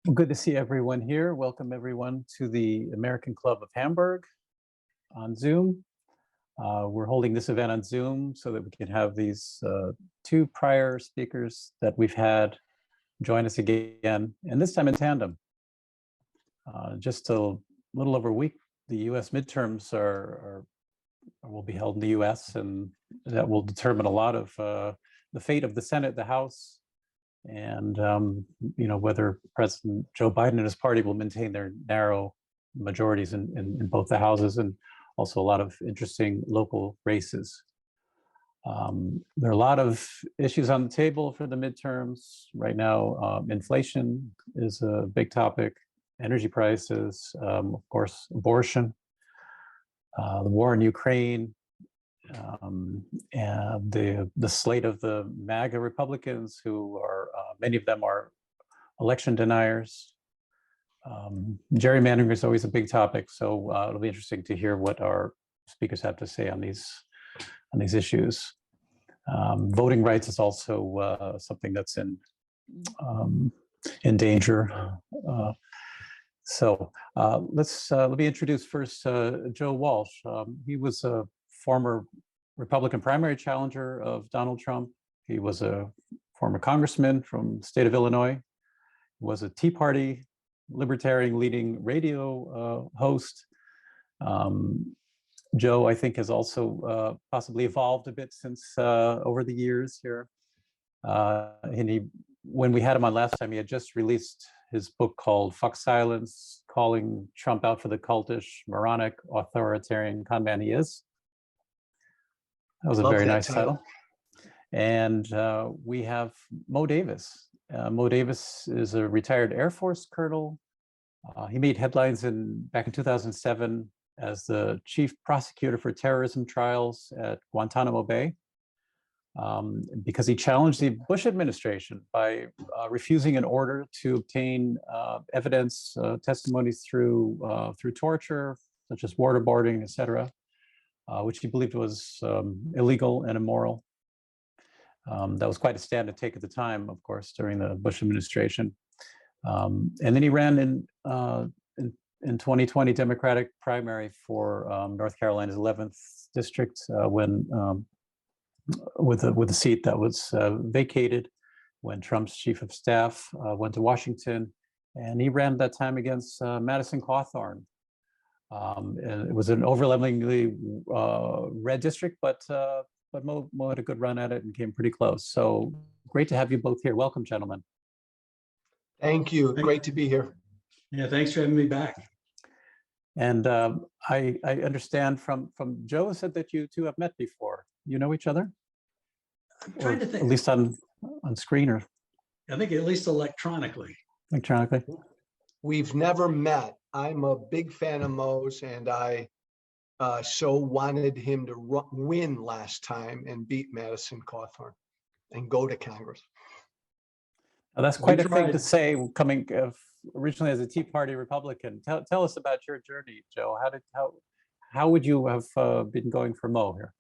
Well, good to see everyone here. Welcome everyone to the American Club of Hamburg on Zoom. We're holding this event on Zoom so that we can have these two prior speakers that we've had join us again, and this time in tandem. Just a little over a week, the US midterms will be held in the US, and that will determine a lot of the fate of the Senate, the House, and whether President Joe Biden and his party will maintain their narrow majorities in both the houses, and also a lot of interesting local races. There are a lot of issues on the table for the midterms right now. Inflation is a big topic, energy prices, of course, abortion, the war in Ukraine, and the slate of the MAGA Republicans, who are many of them are election deniers. Gerrymandering is always a big topic, so it'll be interesting to hear what our speakers have to say on these issues. Voting rights is also something that's in danger. Let me introduce first Joe Walsh. He was a former Republican primary challenger of Donald Trump. He was a former congressman from the state of Illinois. He was a Tea Party libertarian leading radio host. Joe, I think, has also possibly evolved a bit since over the years here. When we had him on last time, he had just released his book called Fuck Silence, calling Trump out for the cultish, moronic, authoritarian con man he is. That was a very nice title. And we have Mo Davis. Mo Davis is a retired Air Force colonel. He made headlines back in 2007 as the chief prosecutor for terrorism trials at Guantanamo Bay, because he challenged the Bush administration by refusing an order to obtain evidence, testimonies through torture, such as waterboarding, etc., which he believed was illegal and immoral. That was quite a stand to take at the time, of course, during the Bush administration. And then he ran in 2020 Democratic primary for North Carolina's 11th district with a seat that was vacated when Trump's chief of staff went to Washington, and he ran that time against Madison Cawthorn. And it was an overwhelmingly red district, but Mo had a good run at it and came pretty close. So great to have you both here. Welcome, gentlemen. Thank you. Great to be here. Yeah, thanks for having me back. And I understand from Joe said that you two have met before. You know each other? I'm trying to think. At least on screen, or I think at least electronically. Electronically. We've never met. I'm a big fan of Mo's, and I so wanted him to win last time and beat Madison Cawthorn and go to Congress. Now, that's quite a thing to say, coming originally as a Tea Party Republican. Tell us about your journey, Joe. How would you have been going for Mo here?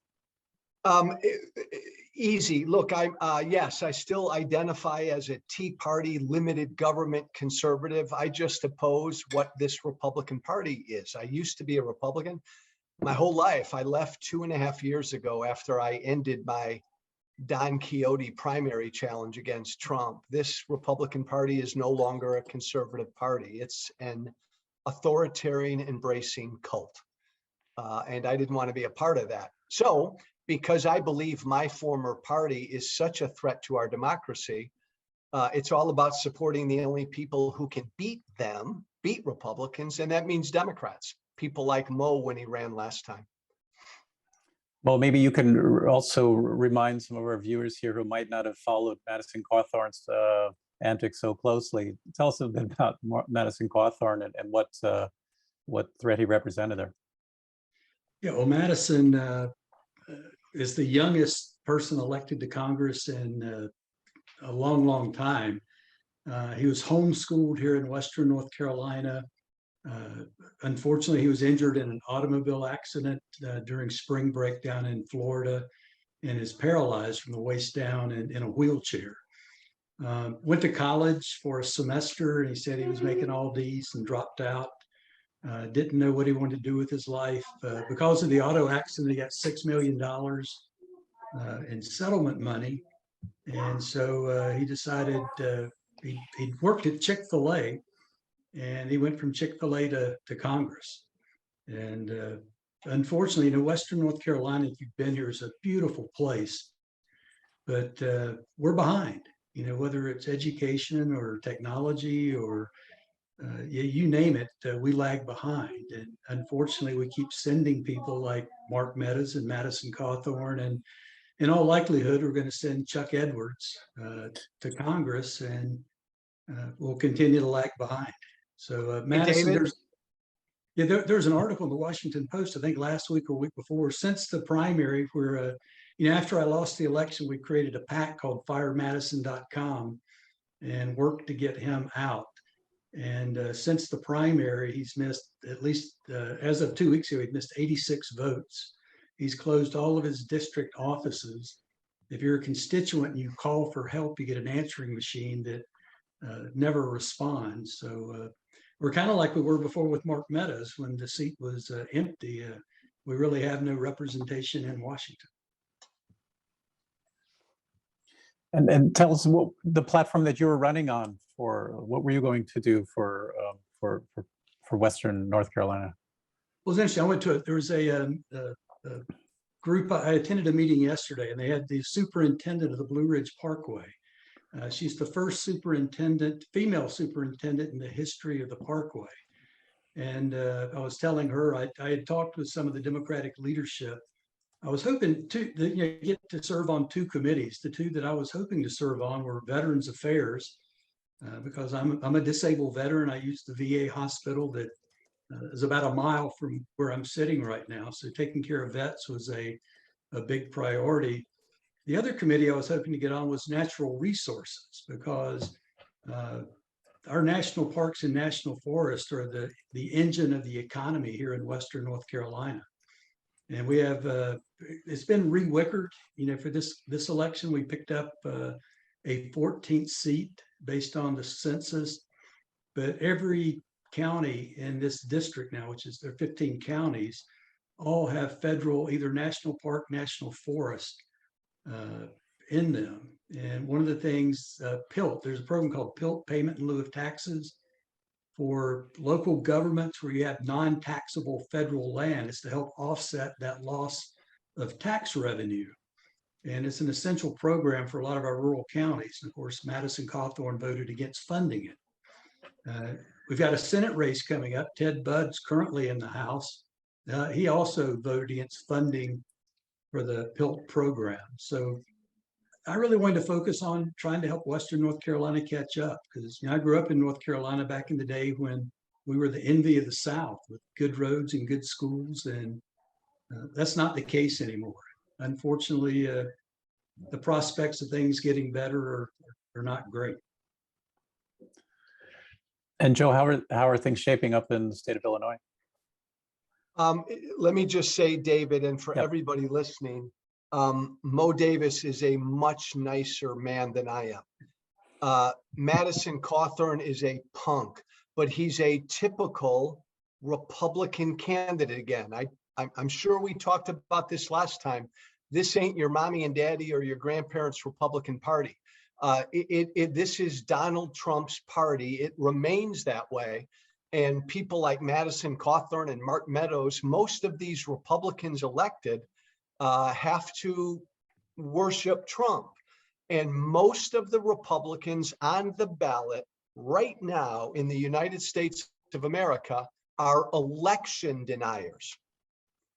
Easy. Look, yes, I still identify as a Tea Party limited government conservative. I just oppose what this Republican Party is. I used to be a Republican my whole life. I left 2.5 years ago after I ended my Don Quixote primary challenge against Trump. This Republican Party is no longer a conservative party. It's an authoritarian embracing cult. And I didn't want to be a part of that. So, because I believe my former party is such a threat to our democracy, it's all about supporting the only people who can beat Republicans, and that means Democrats, people like Mo when he ran last time. Well, maybe you can also remind some of our viewers here who might not have followed Madison Cawthorn's antics so closely. Tell us a bit about Madison Cawthorn and what threat he represented there. Yeah, well, Madison is the youngest person elected to Congress in a long, long time. He was homeschooled here in Western North Carolina. Unfortunately, he was injured in an automobile accident during spring break down in Florida, and is paralyzed from the waist down and in a wheelchair. Went to college for a semester, and he said he was making all D's and dropped out. Didn't know what he wanted to do with his life. Because of the auto accident, he got $6 million in settlement money. And so he decided he'd worked at Chick-fil-A, and he went from Chick-fil-A to Congress. And unfortunately, Western North Carolina, if you've been here, is a beautiful place, but we're behind, whether it's education or technology or you name it, we lag behind. And unfortunately, we keep sending people like Mark Meadows and Madison Cawthorn, and in all likelihood, we're going to send Chuck Edwards to Congress, and we'll continue to lag behind. So Madison, there's an article in the Washington Post, I think last week or week before, since the primary, where after I lost the election, we created a PAC called firemadison.com and worked to get him out. And since the primary, he's missed, at least as of 2 weeks ago, he'd missed 86 votes. He's closed all of his district offices. If you're a constituent and you call for help, you get an answering machine that never responds. So we're kind of like we were before with Mark Meadows when the seat was empty. We really have no representation in Washington. And tell us what the platform that you were running on for. What were you going to do for Western North Carolina? Well, it's interesting. There was a group. I attended a meeting yesterday, and they had the superintendent of the Blue Ridge Parkway. She's the first female superintendent in the history of the Parkway. And I was telling her I had talked with some of the Democratic leadership. I was hoping to get to serve on 2 committees. The 2 that I was hoping to serve on were Veterans Affairs, because I'm a disabled veteran. I use the VA hospital that is about a mile from where I'm sitting right now. So taking care of vets was a big priority. The other committee I was hoping to get on was natural resources, because our national parks and national forests are the engine of the economy here in Western North Carolina. And we have, it's been re-wickered, for this election. We picked up a 14th seat based on the census, but every county in this district now, which is there are 15 counties, all have federal, either national park, national forest in them. And one of the things, PILT, there's a program called PILT, Payment in Lieu of Taxes, for local governments where you have non-taxable federal land. It's to help offset that loss of tax revenue. And it's an essential program for a lot of our rural counties. And of course, Madison Cawthorn voted against funding it. We've got a Senate race coming up. Ted Budd's currently in the House. He also voted against funding for the PILT program. So I really wanted to focus on trying to help Western North Carolina catch up, because I grew up in North Carolina back in the day when we were the envy of the South with good roads and good schools, and that's not the case anymore. Unfortunately, the prospects of things getting better are not great. And Joe, how are things shaping up in the state of Illinois? Let me just say, David, and for everybody listening, Mo Davis is a much nicer man than I am. Madison Cawthorn is a punk, but he's a typical Republican candidate again. I'm sure we talked about this last time. This ain't your mommy and daddy or your grandparents' Republican Party. This is Donald Trump's party. It remains that way. And people like Madison Cawthorn and Mark Meadows, most of these Republicans elected have to worship Trump. And most of the Republicans on the ballot right now in the United States of America are election deniers.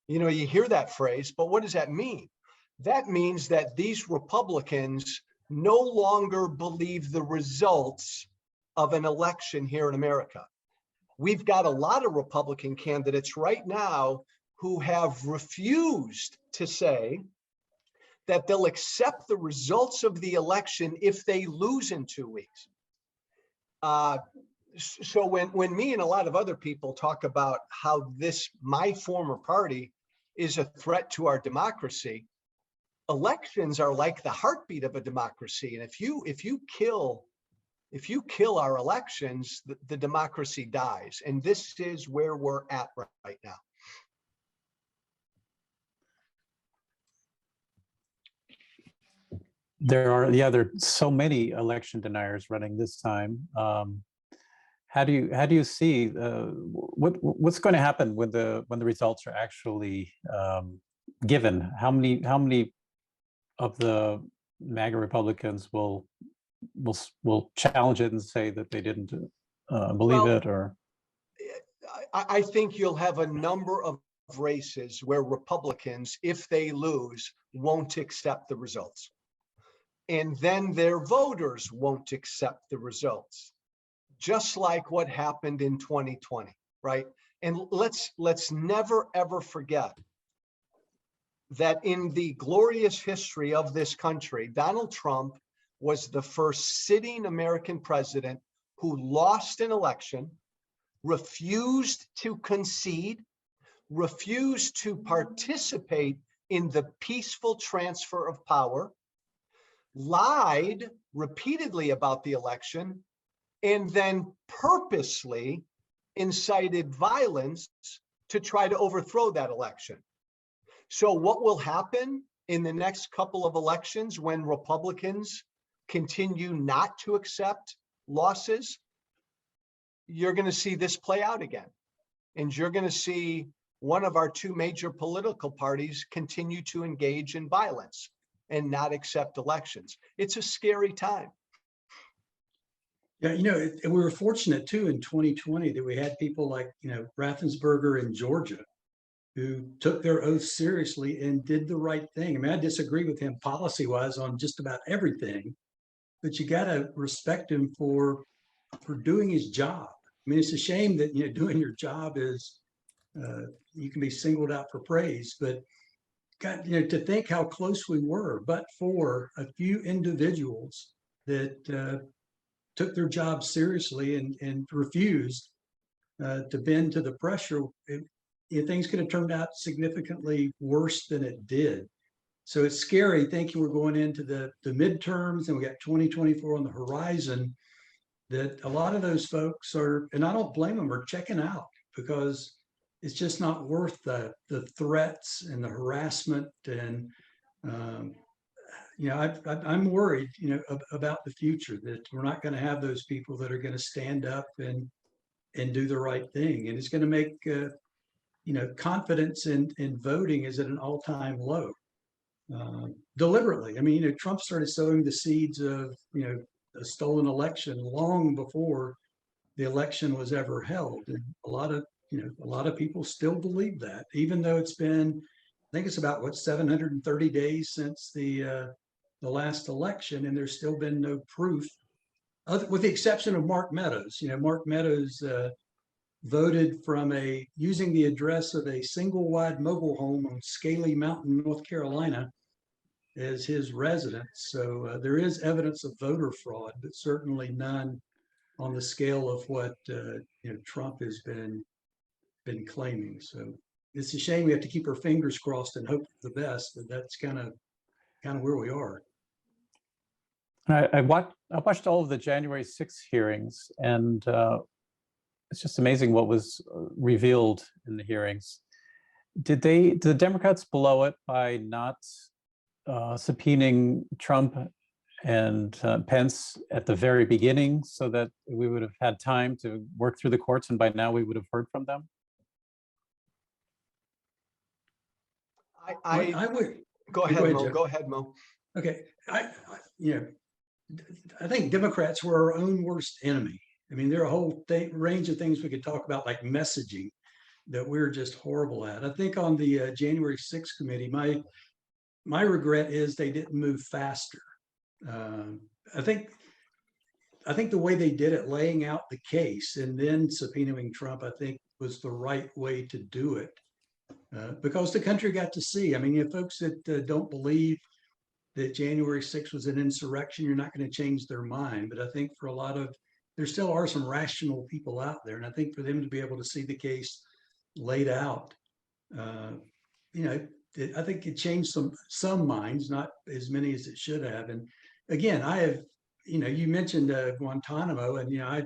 You hear that phrase, but what does that mean? That means that these Republicans no longer believe the results of an election here in America. We've got a lot of Republican candidates right now who have refused to say that they'll accept the results of the election if they lose in 2 weeks. So when me and a lot of other people talk about how my former party is a threat to our democracy, elections are like the heartbeat of a democracy. And if you kill our elections, the democracy dies. And this is where we're at right now. There are so many election deniers running this time. How do you see what's going to happen when the results are actually given? How many of the MAGA Republicans will challenge it and say that they didn't believe it? Or I think you'll have a number of races where Republicans, if they lose, won't accept the results. And then their voters won't accept the results, just like what happened in 2020, right? And let's never, ever forget that in the glorious history of this country, Donald Trump was the first sitting American president who lost an election, refused to concede, refused to participate in the peaceful transfer of power, lied repeatedly about the election, and then purposely incited violence to try to overthrow that election. So what will happen in the next couple of elections when Republicans continue not to accept losses? You're going to see this play out again. And you're going to see one of our two major political parties continue to engage in violence and not accept elections. It's a scary time. Yeah, we were fortunate too in 2020 that we had people like, Raffensperger in Georgia who took their oath seriously and did the right thing. I mean, I disagree with him policy-wise on just about everything, but you got to respect him for doing his job. I mean, it's a shame that, doing your job is, you can be singled out for praise, but God, to think how close we were, but for a few individuals that took their job seriously and refused to bend to the pressure, things could have turned out significantly worse than it did. So it's scary thinking we're going into the midterms and we got 2024 on the horizon, that a lot of those folks are, and I don't blame them, are checking out because it's just not worth the threats and the harassment. And I'm worried, about the future, that we're not going to have those people that are going to stand up and do the right thing. And it's going to make, confidence in voting is at an all-time low, deliberately. I mean, Trump started sowing the seeds of, a stolen election long before the election was ever held. And a lot of people still believe that, even though it's been, I think it's about 730 days since the last election, and there's still been no proof, with the exception of Mark Meadows. Mark Meadows voted from using the address of a single wide mobile home on Scaly Mountain, North Carolina, as his residence. So there is evidence of voter fraud, but certainly none on the scale of what Trump has been claiming. So it's a shame. We have to keep our fingers crossed and hope for the best, but that's kind of where we are. I watched all of the January 6th hearings, and it's just amazing what was revealed in the hearings. Did the Democrats blow it by not subpoenaing Trump and Pence at the very beginning so that we would have had time to work through the courts, and by now we would have heard from them? I would go ahead, Mo. Okay, I think Democrats were our own worst enemy. I mean, there are a whole range of things we could talk about, like messaging, that we're just horrible at. I think on the January 6th committee, my regret is they didn't move faster. I think the way they did it, laying out the case and then subpoenaing Trump, I think was the right way to do it, because the country got to see. I mean, folks that don't believe that January 6th was an insurrection, you're not going to change their mind. But I think for a lot of, there still are some rational people out there. And I think for them to be able to see the case laid out, I think it changed some minds, not as many as it should have. And again, I have, you mentioned Guantanamo, and I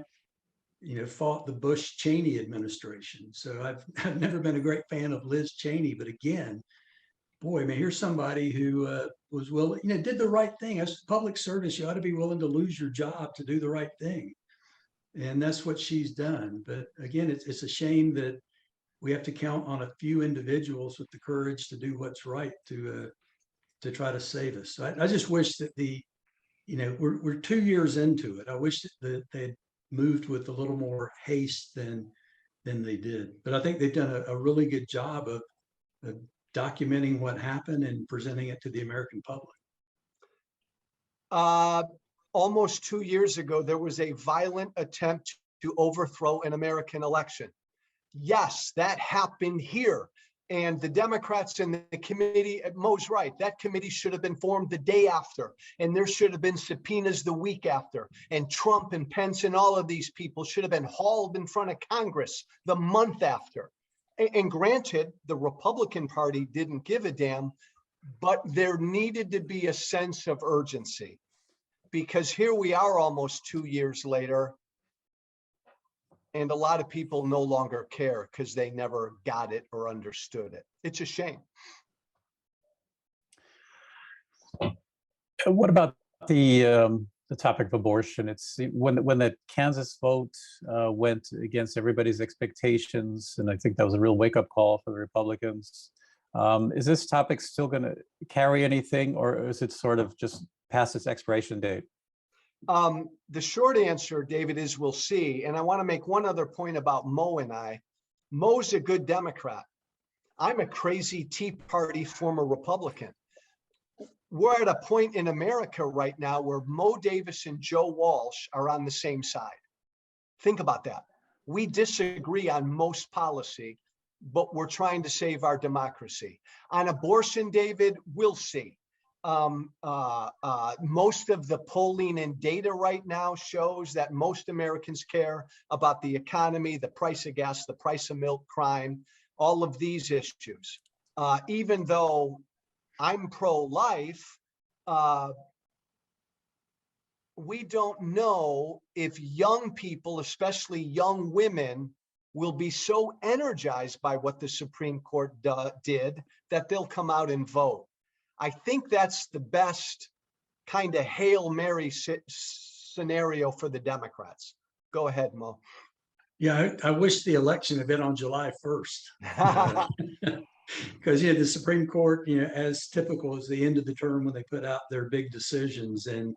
fought the Bush Cheney administration. So I've never been a great fan of Liz Cheney, but again, boy, I mean, here's somebody who was willing, did the right thing. As public service, you ought to be willing to lose your job to do the right thing. And that's what she's done. But again, it's a shame that we have to count on a few individuals with the courage to do what's right to try to save us. So I just wish that we're 2 years into it. I wish that they'd moved with a little more haste than they did. But I think they've done a really good job of documenting what happened and presenting it to the American public. Almost 2 years ago, there was a violent attempt to overthrow an American election. Yes, that happened here. And the Democrats in the committee, Mo's right, that committee should have been formed the day after. And there should have been subpoenas the week after. And Trump and Pence and all of these people should have been hauled in front of Congress the month after. And granted, the Republican Party didn't give a damn, but there needed to be a sense of urgency. Because here we are almost 2 years later, and a lot of people no longer care because they never got it or understood it. It's a shame. What about the topic of abortion? It's when the Kansas vote went against everybody's expectations, and I think that was a real wake-up call for the Republicans. Is this topic still going to carry anything, or is it sort of just past its expiration date? The short answer, David, is we'll see. And I want to make one other point about Mo and I. Mo's a good Democrat. I'm a crazy Tea Party former Republican. We're at a point in America right now where Mo Davis and Joe Walsh are on the same side. Think about that. We disagree on most policy, but we're trying to save our democracy. On abortion, David, we'll see. Most of the polling and data right now shows that most Americans care about the economy, the price of gas, the price of milk, crime, all of these issues. Even though I'm pro-life, we don't know if young people, especially young women, will be so energized by what the Supreme Court did that they'll come out and vote. I think that's the best kind of Hail Mary scenario for the Democrats. Go ahead, Mo. Yeah, I wish the election had been on July 1st. Because the Supreme Court, as typical, is the end of the term when they put out their big decisions, and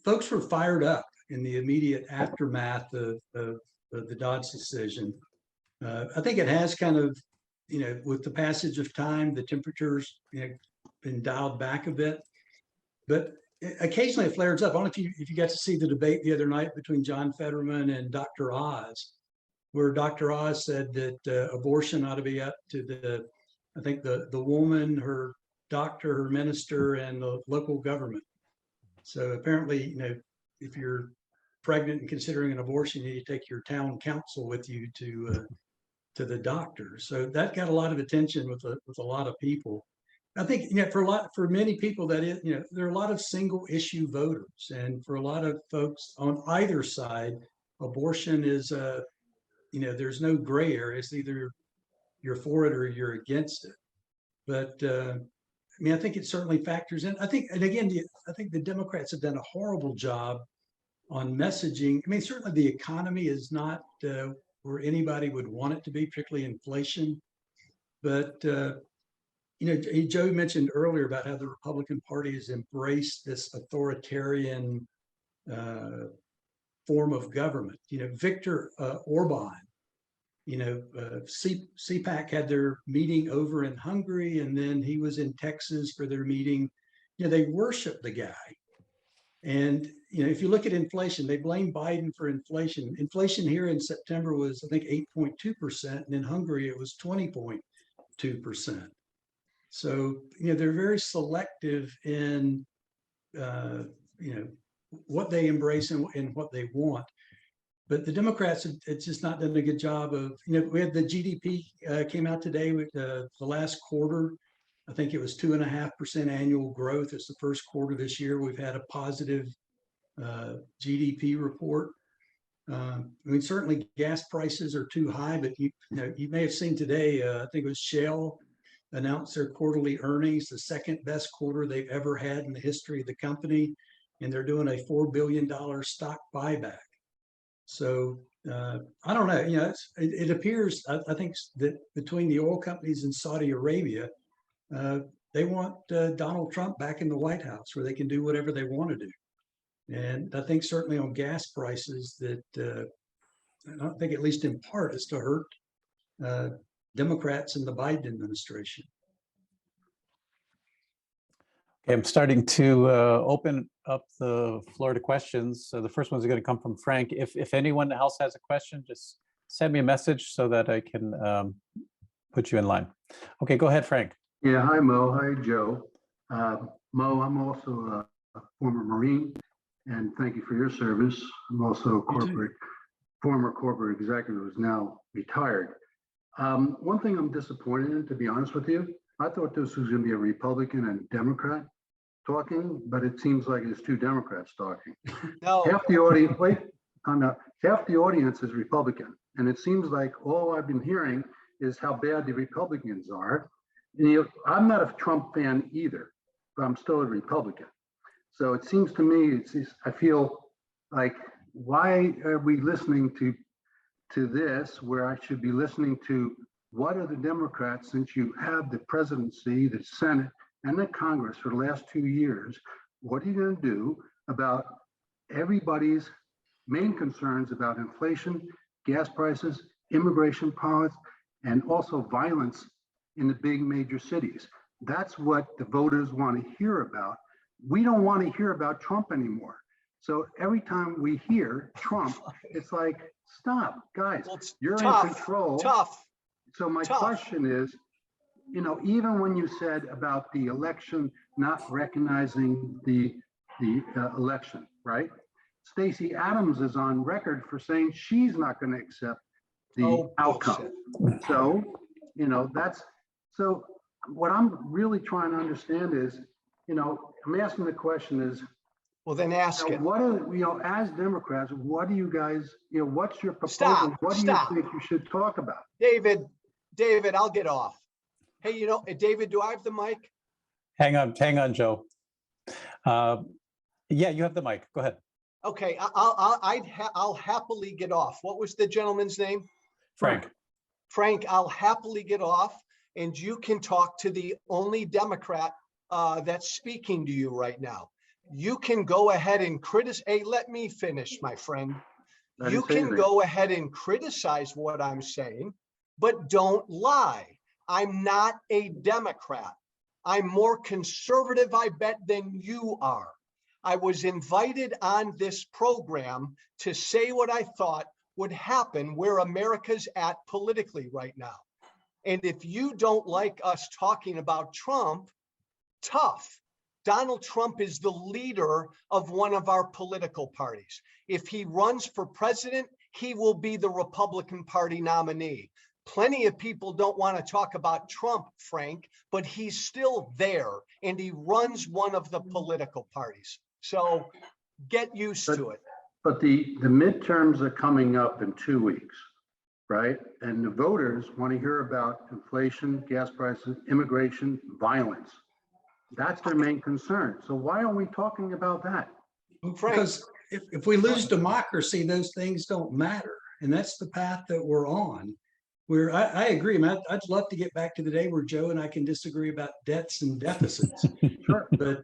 folks were fired up in the immediate aftermath of the Dobbs decision. I think it has kind of, with the passage of time, the temperatures, been dialed back a bit, but occasionally it flares up. I don't know if you got to see the debate the other night between John Fetterman and Dr. Oz, where Dr. Oz said that abortion ought to be up to the woman, her doctor, her minister, and the local government. So apparently, if you're pregnant and considering an abortion, you need to take your town council with you to the doctor. So that got a lot of attention with a lot of people. I think for many people that is, there are a lot of single issue voters, and for a lot of folks on either side, abortion is there's no gray area. It's either you're for it or you're against it. But I think it certainly factors in. I think the Democrats have done a horrible job on messaging. Certainly the economy is not where anybody would want it to be, particularly inflation. But Joe mentioned earlier about how the Republican Party has embraced this authoritarian form of government. Viktor Orban, CPAC had their meeting over in Hungary, and then he was in Texas for their meeting. They worship the guy. And, if you look at inflation, they blame Biden for inflation. Inflation here in September was, I think, 8.2%, and in Hungary it was 20.2%. So, they're very selective in, what they embrace and what they want. But the Democrats, it's just not done a good job of, we had the GDP came out today with the last quarter. I think it was 2.5% annual growth. It's the first quarter this year. We've had a positive GDP report. I mean, certainly gas prices are too high, but you may have seen today, I think it was Shell announced their quarterly earnings, the second best quarter they've ever had in the history of the company. And they're doing a $4 billion stock buyback. So I don't know, it appears, I think that between the oil companies in Saudi Arabia, they want Donald Trump back in the White House where they can do whatever they want to do. And I think certainly on gas prices that I think at least in part is to hurt Democrats in the Biden administration. Okay, I'm starting to open up the floor to questions. So the first ones are going to come from Frank. If anyone else has a question, just send me a message so that I can put you in line. Okay, go ahead, Frank. Yeah, hi, Mo. Hi, Joe. Mo, I'm also a former Marine, and thank you for your service. I'm also a former corporate executive who's now retired. One thing I'm disappointed in, to be honest with you, I thought this was going to be a Republican and Democrat talking, but it seems like it's two Democrats talking. No. Half the audience, half the audience is Republican, and it seems like all I've been hearing is how bad the Republicans are. And, I'm not a Trump fan either, but I'm still a Republican. So it seems to me, I feel like, why are we listening to this where I should be listening to what are the Democrats, since you have the presidency, the Senate, and the Congress for the last 2 years, what are you going to do about everybody's main concerns about inflation, gas prices, immigration policy, and also violence in the big major cities? That's what the voters want to hear about. We don't want to hear about Trump anymore. So every time we hear Trump, it's like, stop, guys, you're tough, in control. Tough. So my question is, even when you said about the election not recognizing the election, right? Stacey Abrams is on record for saying she's not going to accept the outcome. Bullshit. So, so what I'm really trying to understand is, I'm asking the question is, well, then ask it. What are, as Democrats, what do you guys, what's your proposal? What do you think you should talk about? David, I'll get off. Hey, David, do I have the mic? Hang on, Joe. Yeah, you have the mic. Go ahead. Okay, I'll happily get off. What was the gentleman's name? Frank. Frank, I'll happily get off, and you can talk to the only Democrat that's speaking to you right now. You can go ahead and criticize. Hey, let me finish, my friend. You can go ahead and criticize what I'm saying, but don't lie. I'm not a Democrat. I'm more conservative, I bet, than you are. I was invited on this program to say what I thought would happen where America's at politically right now. And if you don't like us talking about Trump, tough. Donald Trump is the leader of one of our political parties. If he runs for president, he will be the Republican Party nominee. Plenty of people don't want to talk about Trump, Frank, but he's still there and he runs one of the political parties. So get used to it. But the midterms are coming up in 2 weeks, right? And the voters want to hear about inflation, gas prices, immigration, violence. That's their main concern. So why are we talking about that? Because if we lose democracy, those things don't matter. And that's the path that we're on. I agree, man. I'd love to get back to the day where Joe and I can disagree about debts and deficits. Sure. But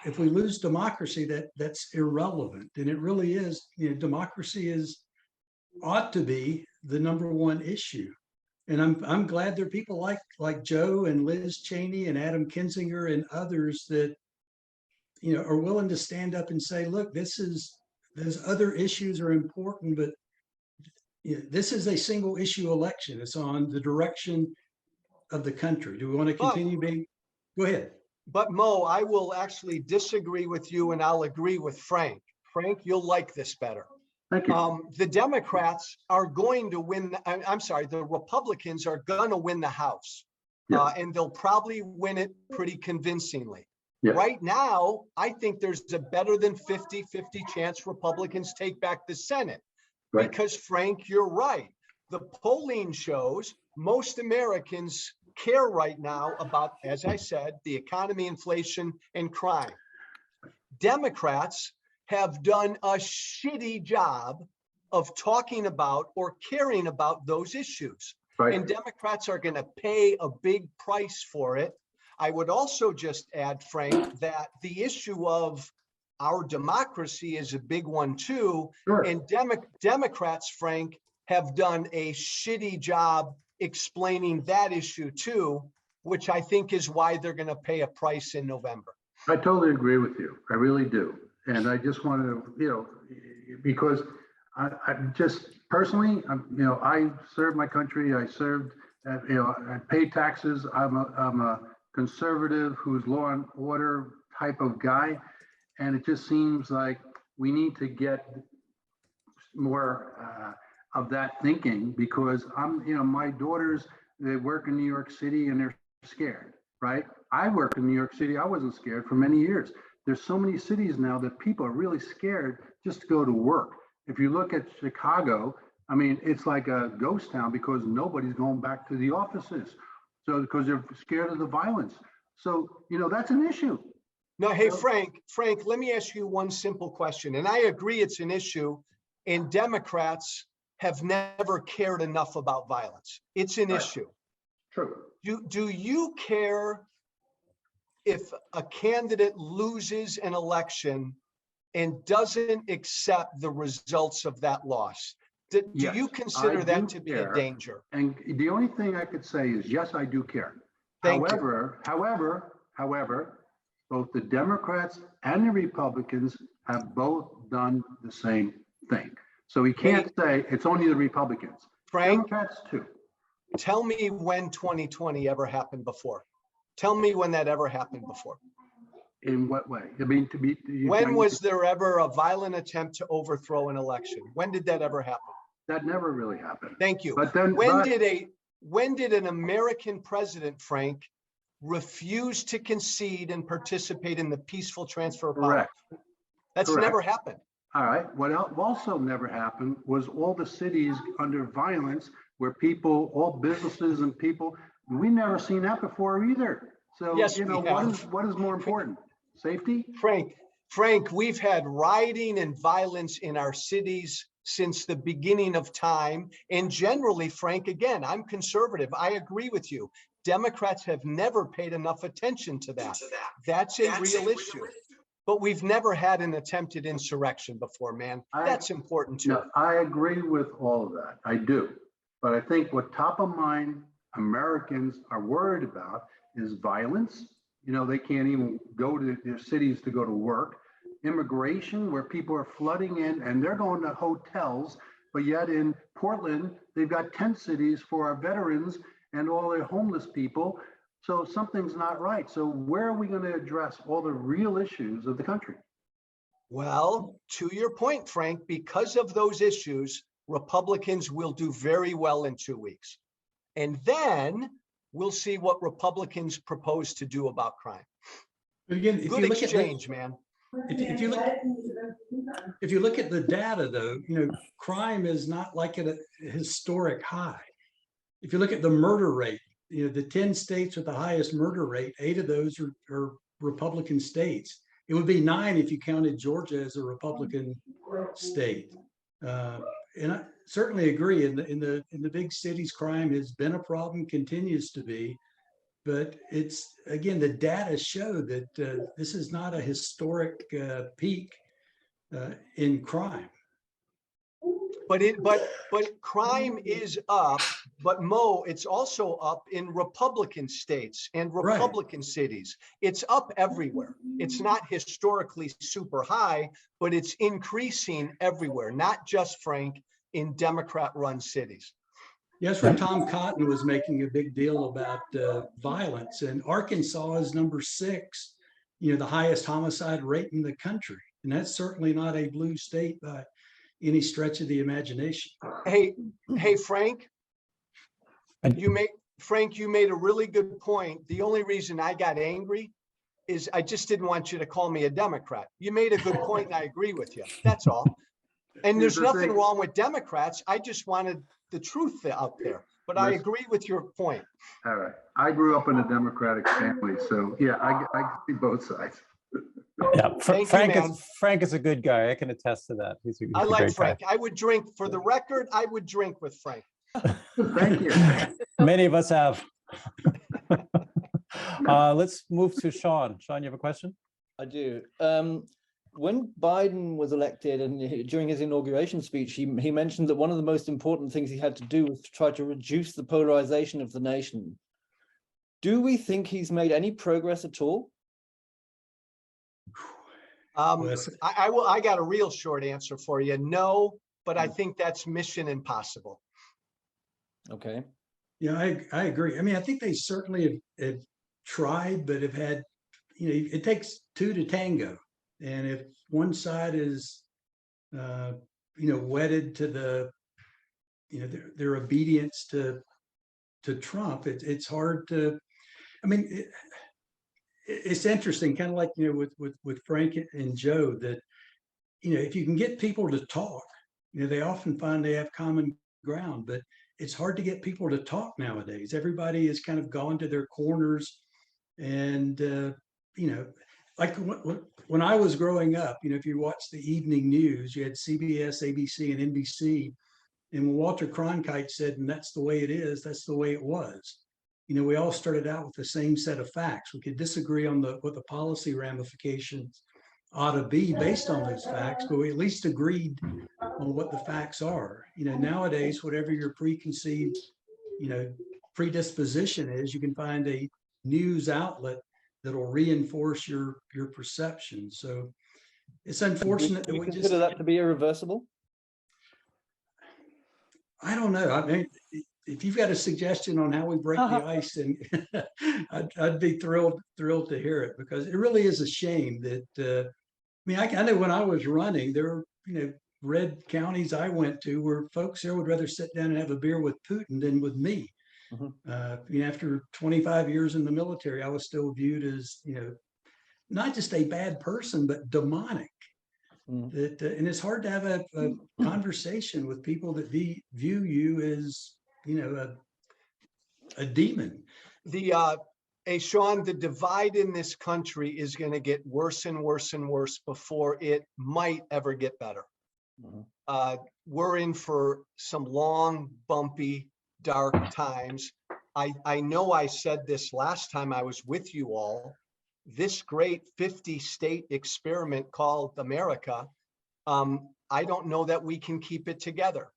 if we lose democracy, that's irrelevant. And it really is, democracy ought to be the number one issue. And I'm glad there are people like Joe and Liz Cheney and Adam Kinzinger and others that are willing to stand up and say, look, those other issues are important, but this is a single issue election. It's on the direction of the country. Do we want to continue being? Go ahead. But Mo, I will actually disagree with you and I'll agree with Frank. Frank, you'll like this better. Thank you. The Democrats are going to win. I'm sorry, the Republicans are going to win the House. and they'll probably win it pretty convincingly. Yeah. Right now, I think there's a better than 50-50 chance Republicans take back the Senate. Right. Because Frank, you're right. The polling shows most Americans care right now about, as I said, the economy, inflation, and crime. Democrats have done a shitty job of talking about or caring about those issues. Right. And Democrats are going to pay a big price for it. I would also just add, Frank, that the issue of our democracy is a big one too. Sure. And Democrats, Frank, have done a shitty job explaining that issue too, which I think is why they're going to pay a price in November. I totally agree with you. I really do. And I just want to, because I just personally, I served my country. I served, I pay taxes. I'm a conservative who's law and order type of guy. And it just seems like we need to get more of that thinking, because my daughters, they work in New York City and they're scared, right? I work in New York City. I wasn't scared for many years. There's so many cities now that people are really scared just to go to work. If you look at Chicago, I mean, it's like a ghost town because nobody's going back to the offices. So because they're scared of the violence. So, that's an issue. No, hey, Frank, let me ask you one simple question. And I agree it's an issue, and Democrats have never cared enough about violence. It's an issue. True. Do you care if a candidate loses an election and doesn't accept the results of that loss? Do you consider that to be a danger? And the only thing I could say is, yes, I do care. However, both the Democrats and the Republicans have both done the same thing. So we can't say it's only the Republicans. Frank, Democrats too. Tell me when 2020 ever happened before. Tell me when that ever happened before. In what way? I mean, when was there ever a violent attempt to overthrow an election? When did that ever happen? That never really happened. Thank you. But then, when did an American president, Frank, refuse to concede and participate in the peaceful transfer of power? Correct. That's Correct. never happened. All right. What also never happened was all the cities under violence where people, all businesses and people, we never seen that before either. So, yes, what is more important? Safety? Frank, we've had rioting and violence in our cities since the beginning of time. And generally, Frank, again, I'm conservative. I agree with you. Democrats have never paid enough attention to that. That's a real issue. But we've never had an attempted insurrection before, man. That's important too. No, I agree with all of that. I do. But I think what top of mind Americans are worried about is violence. They can't even go to their cities to go to work. Immigration, where people are flooding in and they're going to hotels, but yet in Portland, they've got tent cities for our veterans and all their homeless people. So something's not right. So where are we going to address all the real issues of the country? Well, to your point, Frank, because of those issues, Republicans will do very well in 2 weeks. And then we'll see what Republicans propose to do about crime. But again, good exchange, man. If you look at the data, though, crime is not like at a historic high. If you look at the murder rate, the 10 states with the highest murder rate, 8 of those are Republican states. It would be 9 if you counted Georgia as a Republican state. And I certainly agree. In the big cities, crime has been a problem, continues to be. But it's, again, the data show that this is not a historic peak in crime. But crime is up. But Mo, it's also up in Republican states and Republican cities. It's up everywhere. It's not historically super high, but it's increasing everywhere, not just, Frank, in Democrat-run cities. Yes, where Tom Cotton was making a big deal about violence, and Arkansas is number 6, the highest homicide rate in the country. And that's certainly not a blue state by any stretch of the imagination. Hey, Frank, Frank, you made a really good point. The only reason I got angry is I just didn't want you to call me a Democrat. You made a good point and I agree with you. That's all. And there's nothing wrong with Democrats. I just wanted the truth out there. But I agree with your point. All right. I grew up in a Democratic family, so yeah, I see both sides. Yeah, Thank you, Frank is a good guy. I can attest to that. He's I a like great Frank. guy. I would drink, for the record, I would drink with Frank. Thank you. Many of us have. Let's move to Sean. Sean, you have a question? I do. When Biden was elected and during his inauguration speech, he mentioned that one of the most important things he had to do was to try to reduce the polarization of the nation. Do we think he's made any progress at all? I got a real short answer for you. No, but I think that's mission impossible. Okay. Yeah, I agree. I mean, I think they certainly have tried, but have had, it takes two to tango. And if one side is, wedded to the, their obedience to Trump, it's hard to, I mean, it's interesting, kind of like, with Frank and Joe, that, if you can get people to talk, they often find they have common ground, but it's hard to get people to talk nowadays. Everybody has kind of gone to their corners. And, like when I was growing up, if you watch the evening news, you had CBS, ABC, and NBC. And when Walter Cronkite said, and that's the way it is, that's the way it was. We all started out with the same set of facts. We could disagree on what the policy ramifications ought to be based on those facts, but we at least agreed on what the facts are. Nowadays, whatever your preconceived, predisposition is, you can find a news outlet that'll reinforce your perception. So it's unfortunate that we we consider that to be irreversible. I don't know. I mean, if you've got a suggestion on how we break the ice, and I'd be thrilled to hear it, because it really is a shame that, I know when I was running, there were, red counties I went to where folks there would rather sit down and have a beer with Putin than with me. Mm-hmm. After 25 years in the military, I was still viewed as, not just a bad person, but demonic. Mm-hmm. And it's hard to have a conversation with people that view you as, a demon. Sean, the divide in this country is going to get worse and worse and worse before it might ever get better. Mm-hmm. We're in for some long, bumpy, dark times. I know I said this last time I was with you all. This great 50-state experiment called America, I don't know that we can keep it together.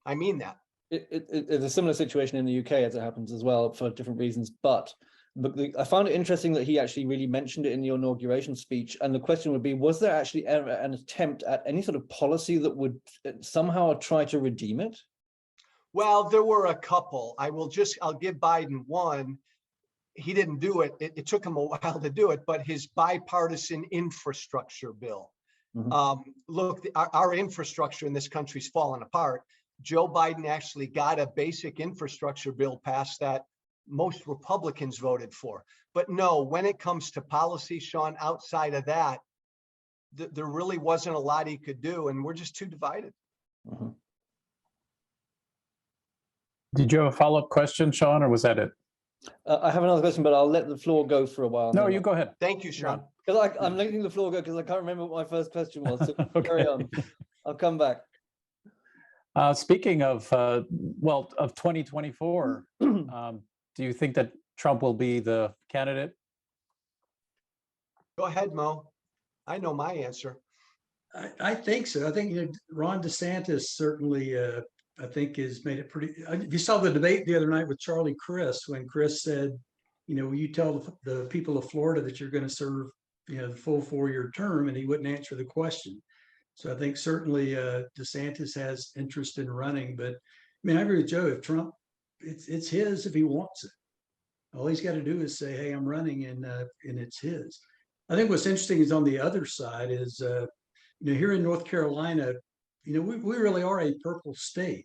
I mean that. It's a similar situation in the UK as it happens as well, for different reasons. But I found it interesting that he actually really mentioned it in the inauguration speech. And the question would be, was there actually ever an attempt at any sort of policy that would somehow try to redeem it? Well, there were a couple. I'll give Biden one. He didn't do it. It took him a while to do it, but his bipartisan infrastructure bill. Mm-hmm. Look, our infrastructure in this country's fallen apart. Joe Biden actually got a basic infrastructure bill passed that most Republicans voted for. But no, when it comes to policy, Sean, outside of that, there really wasn't a lot he could do, and we're just too divided. Mm-hmm. Did you have a follow-up question, Sean, or was that it? I have another question, but I'll let the floor go for a while. No, you go ahead. Thank you, Sean. Because I'm letting the floor go because I can't remember what my first question was. So okay. Carry on. I'll come back. Speaking of 2024, do you think that Trump will be the candidate? Go ahead, Mo. I know my answer. I think so. I think Ron DeSantis certainly, I think, has made it pretty. You saw the debate the other night with Charlie Crist, when Crist said, will you tell the people of Florida that you're going to serve, the full 4-year term, and he wouldn't answer the question. So I think certainly DeSantis has interest in running, but I agree with Joe. If Trump, it's his if he wants it. All he's got to do is say, "Hey, I'm running," and it's his. I think what's interesting is on the other side is, here in North Carolina, we really are a purple state.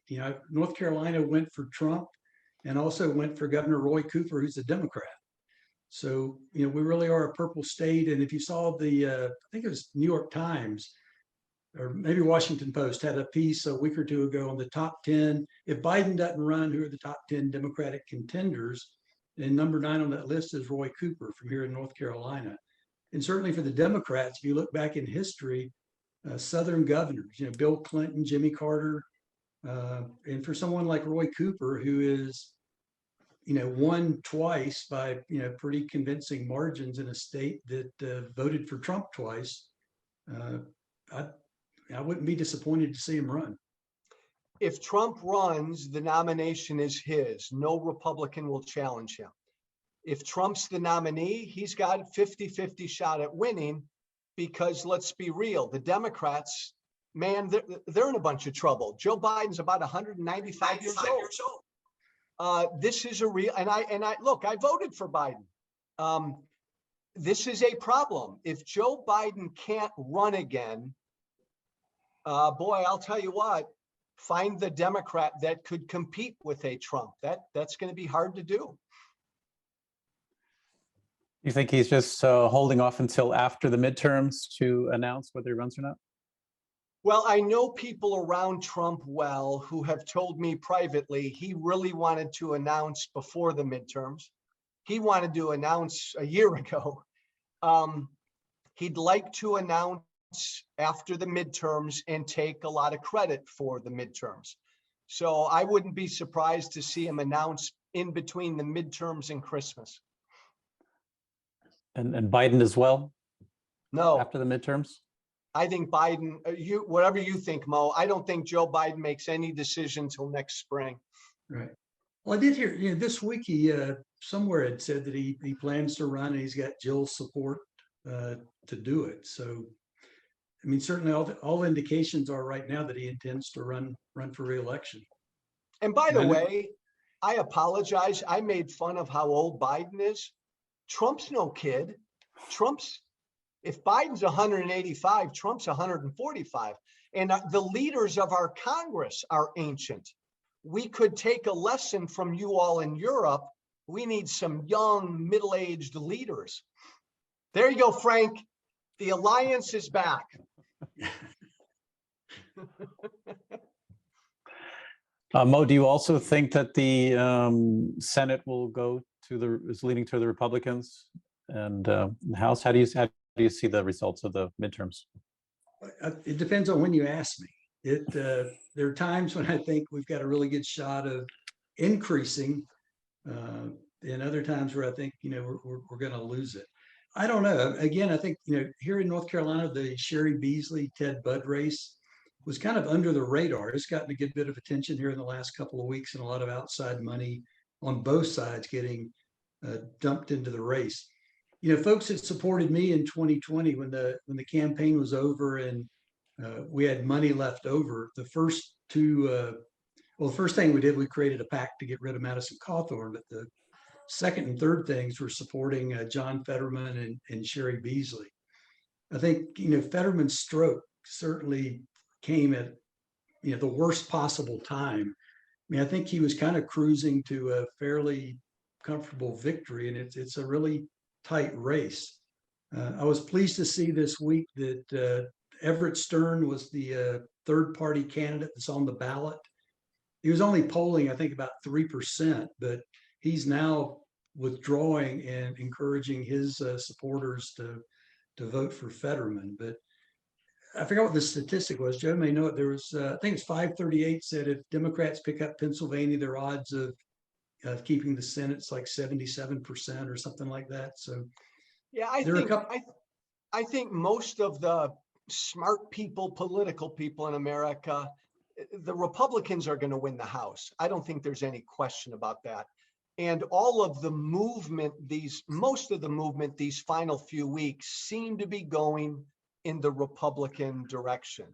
North Carolina went for Trump, and also went for Governor Roy Cooper, who's a Democrat. So, we really are a purple state. And if you saw the, I think it was New York Times or maybe Washington Post had a piece a week or two ago on the top 10. If Biden doesn't run, who are the top 10 Democratic contenders? And number 9 on that list is Roy Cooper from here in North Carolina. And certainly for the Democrats, if you look back in history, Southern governors, Bill Clinton, Jimmy Carter, and for someone like Roy Cooper, who is, won twice by, pretty convincing margins in a state that voted for Trump twice, I wouldn't be disappointed to see him run. If Trump runs, the nomination is his. No Republican will challenge him. If Trump's the nominee, he's got a 50-50 shot at winning, because let's be real, the Democrats, man, they're in a bunch of trouble. Joe Biden's about 195 years old. This is a real, and I look, I voted for Biden. This is a problem. If Joe Biden can't run again, boy, I'll tell you what, find the Democrat that could compete with a Trump. That's going to be hard to do. You think he's just holding off until after the midterms to announce whether he runs or not? Well, I know people around Trump well who have told me privately he really wanted to announce before the midterms. He wanted to announce a year ago. He'd like to announce after the midterms and take a lot of credit for the midterms. So I wouldn't be surprised to see him announce in between the midterms and Christmas. And Biden as well? No. After the midterms? I think Biden, whatever you think, Mo, I don't think Joe Biden makes any decision till next spring. Right. Well, I did hear, this week he somewhere had said that he plans to run and he's got Jill's support to do it. So, I mean, certainly all indications are right now that he intends to run for re-election. And by the way, I apologize. I made fun of how old Biden is. Trump's no kid. If Biden's 185, Trump's 145. And the leaders of our Congress are ancient. We could take a lesson from you all in Europe. We need some young, middle-aged leaders. There you go, Frank. The alliance is back. Mo, do you also think that the Senate will go is leaning to the Republicans, and the House? How do you see the results of the midterms? It depends on when you ask me. There are times when I think we've got a really good shot of increasing, and other times where I think we're going to lose it. I don't know. Again, I think here in North Carolina, the Sherry Beasley Ted Budd race was kind of under the radar. It's gotten a good bit of attention here in the last couple of weeks, and a lot of outside money on both sides getting dumped into the race. Folks that supported me in 2020 when the campaign was over and we had money left over, the first thing we did, we created a PAC to get rid of Madison Cawthorn, but the second and third things were supporting John Fetterman and Sherry Beasley. I think Fetterman's stroke certainly came at the worst possible time. I mean, I think he was kind of cruising to a fairly comfortable victory, and it's a really tight race. I was pleased to see this week that Everett Stern was the third party candidate that's on the ballot. He was only polling, I think, about 3%, but he's now withdrawing and encouraging his supporters to vote for Fetterman. But I forgot what the statistic was. Joe may know it. There was, I think it's 538 said if Democrats pick up Pennsylvania, their odds of keeping the Senate's like 77% or something like that. So yeah, I think most of the smart people, political people in America, the Republicans are going to win the House. I don't think there's any question about that. And all of the movement, most of the movement these final few weeks seem to be going in the Republican direction.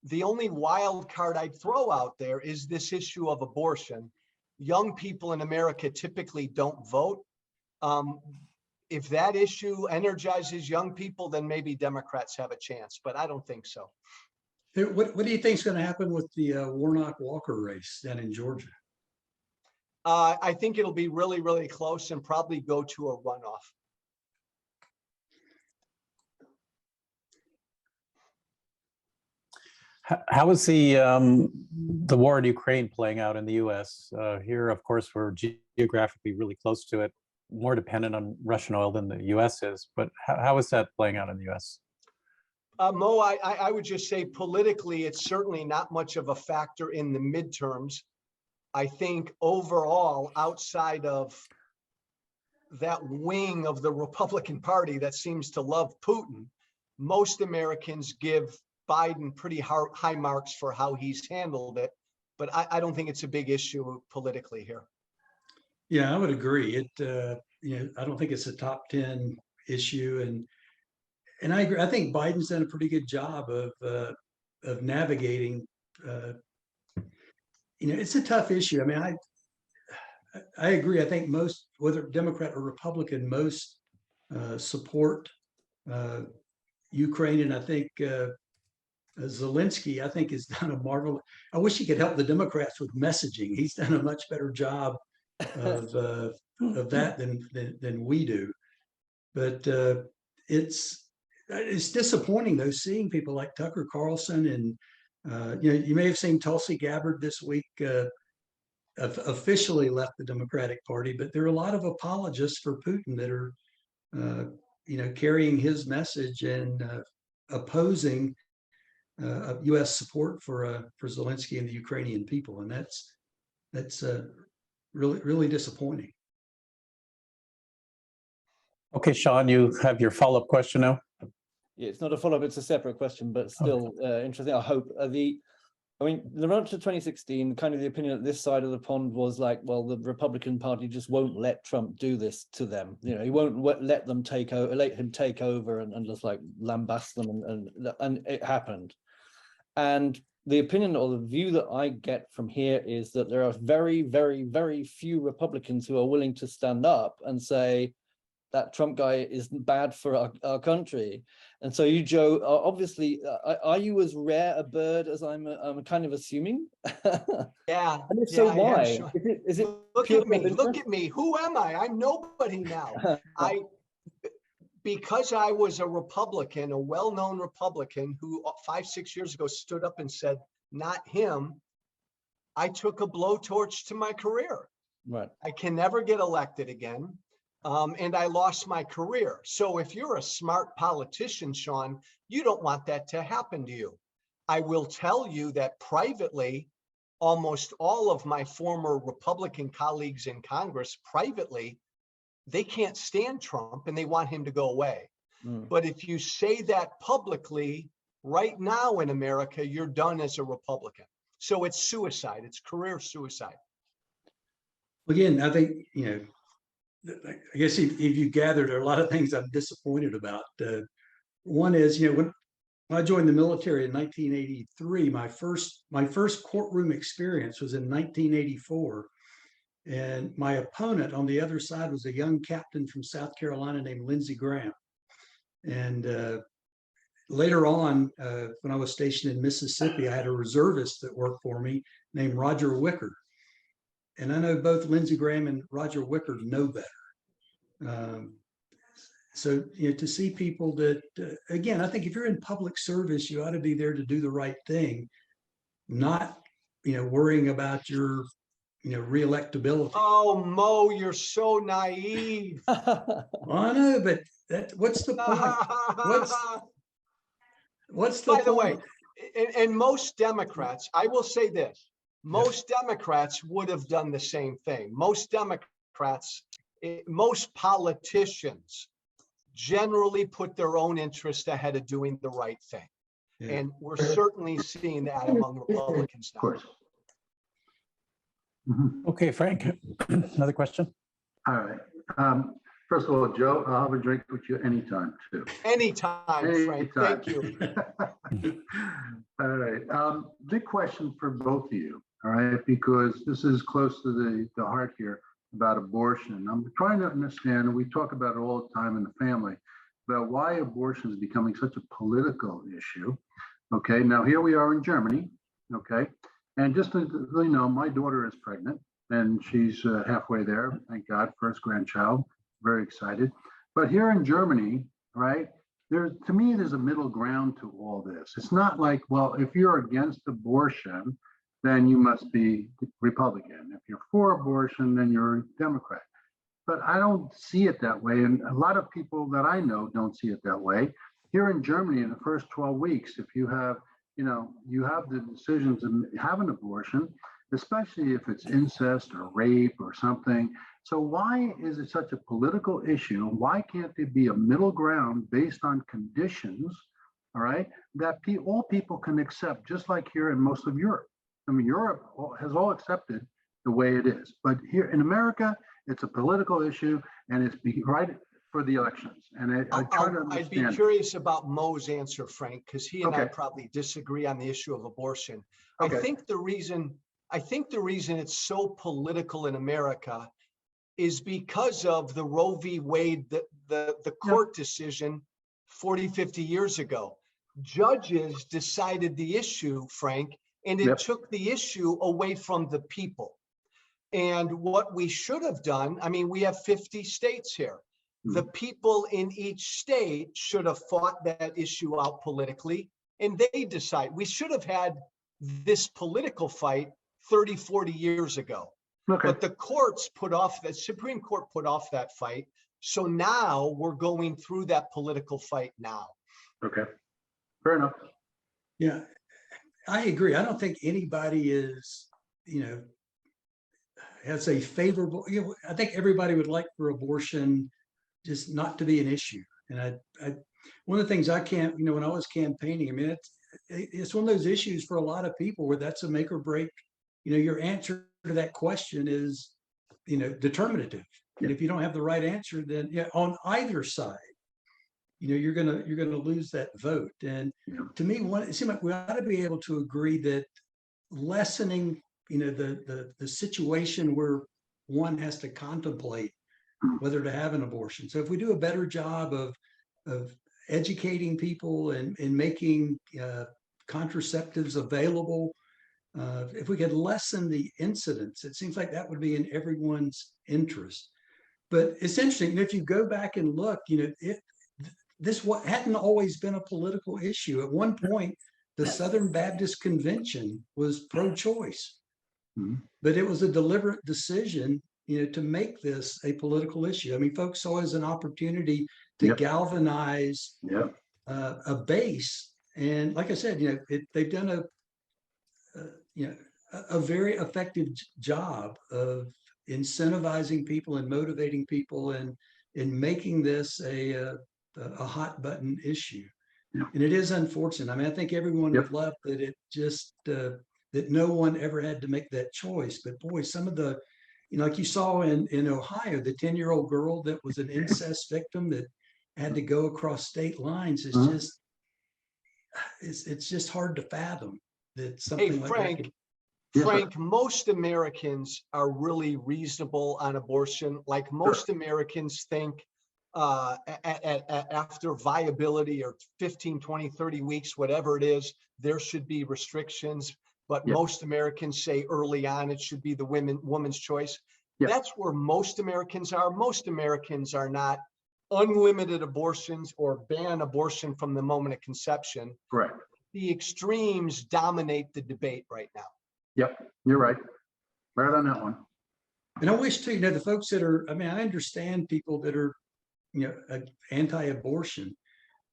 The only wild card I'd throw out there is this issue of abortion. Young people in America typically don't vote. If that issue energizes young people, then maybe Democrats have a chance, but I don't think so. What do you think is going to happen with the Warnock-Walker race down in Georgia? I think it'll be really, really close and probably go to a runoff. How is the war in Ukraine playing out in the U.S.? Here, of course, we're geographically really close to it, more dependent on Russian oil than the U.S. is. But how is that playing out in the U.S.? Mo, I would just say politically, it's certainly not much of a factor in the midterms. I think overall, outside of that wing of the Republican Party that seems to love Putin, most Americans give Biden pretty high marks for how he's handled it. But I don't think it's a big issue politically here. Yeah, I would agree. I don't think it's a top 10 issue, and I agree. I think Biden's done a pretty good job of navigating. It's a tough issue. I mean, I agree. I think most, whether Democrat or Republican, most support Ukraine, and I think Zelensky, I think, has done a marvelous. I wish he could help the Democrats with messaging. He's done a much better job of that than we do. But it's disappointing though, seeing people like Tucker Carlson and you may have seen Tulsi Gabbard this week officially left the Democratic Party, but there are a lot of apologists for Putin that are carrying his message and opposing U.S. support for Zelensky and the Ukrainian people, and that's really, really disappointing. Okay, Sean, you have your follow-up question now. Yeah, it's not a follow-up; it's a separate question, but still interesting. I hope the run to 2016, kind of the opinion at this side of the pond was like, well, the Republican Party just won't let Trump do this to them. He won't let them let him take over and just like lambast them, and it happened. And the opinion or the view that I get from here is that there are very, very, very few Republicans who are willing to stand up and say that Trump guy is bad for our country. And so you, Joe, obviously, are you as rare a bird as I'm kind of assuming? Yeah. And if so, why? Sure. Is it look at me? Look at me. Who am I? I'm nobody now. Because I was a Republican, a well-known Republican who 5-6 years ago stood up and said, not him, I took a blowtorch to my career. Right. I can never get elected again. And I lost my career. So if you're a smart politician, Sean, you don't want that to happen to you. I will tell you that privately, almost all of my former Republican colleagues in Congress privately, they can't stand Trump and they want him to go away. But if you say that publicly, right now in America, you're done as a Republican. So it's suicide. It's career suicide. Again, I think, I guess if you gathered, there are a lot of things I'm disappointed about. One is, when I joined the military in 1983, my first courtroom experience was in 1984. And my opponent on the other side was a young captain from South Carolina named Lindsey Graham. And later on, when I was stationed in Mississippi, I had a reservist that worked for me named Roger Wicker. And I know both Lindsey Graham and Roger Wicker know better. So, to see people that, again, I think if you're in public service, you ought to be there to do the right thing, not, worrying about your reelectability. Oh, Mo, you're so naive. Well, I know, but what's the point? What's the By the point? way, and most Democrats, I will say this, most Democrats would have done the same thing. Most Democrats, most politicians generally put their own interest ahead of doing the right thing. Yeah. And we're certainly seeing that among Republicans now. Of course. Okay, Frank, another question? All right. First of all, Joe, I'll have a drink with you anytime, too. Anytime, Frank. Thank you. All right. Big question for both of you, all right, because this is close to the heart here about abortion. I'm trying to understand, and we talk about it all the time in the family, about why abortion is becoming such a political issue. Okay, now here we are in Germany, okay? And just to let you know, my daughter is pregnant, and she's halfway there. Thank God, first grandchild. Very excited. But here in Germany, right? To me, there's a middle ground to all this. It's not like, well, if you're against abortion, then you must be Republican. If you're for abortion, then you're a Democrat. But I don't see it that way. And a lot of people that I know don't see it that way. Here in Germany, in the first 12 weeks, if you have, you have the decision to have an abortion, especially if it's incest or rape or something. So why is it such a political issue? Why can't there be a middle ground based on conditions, all right, that all people can accept, just like here in most of Europe? I mean, Europe has all accepted the way it is. But here in America, it's a political issue, and it's right for the elections. And I try to understand. I'd be curious about Mo's answer, Frank, because he and I Okay. probably disagree on the issue of abortion. Okay. I think the reason it's so political in America is because of the Roe v. Wade, the court decision 40, 50 years ago. Judges decided the issue, Frank, and it Yep. took the issue away from the people. And what we should have done, I mean, we have 50 states here. The people in each state should have fought that issue out politically, and they decide. We should have had this political fight 30, 40 years ago. Okay. But the Supreme Court put off that fight. So now we're going through that political fight now. Okay. Fair enough. Yeah, I agree. I don't think anybody is, has a favorable, I think everybody would like for abortion just not to be an issue. And one of the things I can't, when I was campaigning, I mean, it's one of those issues for a lot of people where that's a make or break. Your answer to that question is, determinative. And if you don't have the right answer, then on either side, you're gonna lose that vote. And to me, it seems like we ought to be able to agree that lessening, the situation where one has to contemplate whether to have an abortion. So if we do a better job of educating people and making contraceptives available, if we could lessen the incidence, it seems like that would be in everyone's interest. But it's interesting, if you go back and look, this hadn't always been a political issue. At one point, the Southern Baptist Convention was pro-choice, but it was a deliberate decision, to make this a political issue. I mean, folks saw it as an opportunity to galvanize a base. And like I said, they've done a very effective job of incentivizing people and motivating people and in making this a hot button issue. And it is unfortunate. I mean, I think everyone would love that it just that no one ever had to make that choice. But boy, some of the, like you saw in Ohio, the 10-year-old girl that was an incest victim that had to go across state lines is just, it's just hard to fathom that something like Frank, that. Frank, most Americans are really reasonable on abortion. Like most Americans think after viability or 15, 20, 30 weeks, whatever it is, there should be restrictions. But most Americans say early on it should be the woman's choice. That's where most Americans are. Most Americans are not unlimited abortions or ban abortion from the moment of conception. Correct. The extremes dominate the debate right now. Yep, you're right. Right on that one. And I wish too, the folks that are, I mean, I understand people that are, anti-abortion,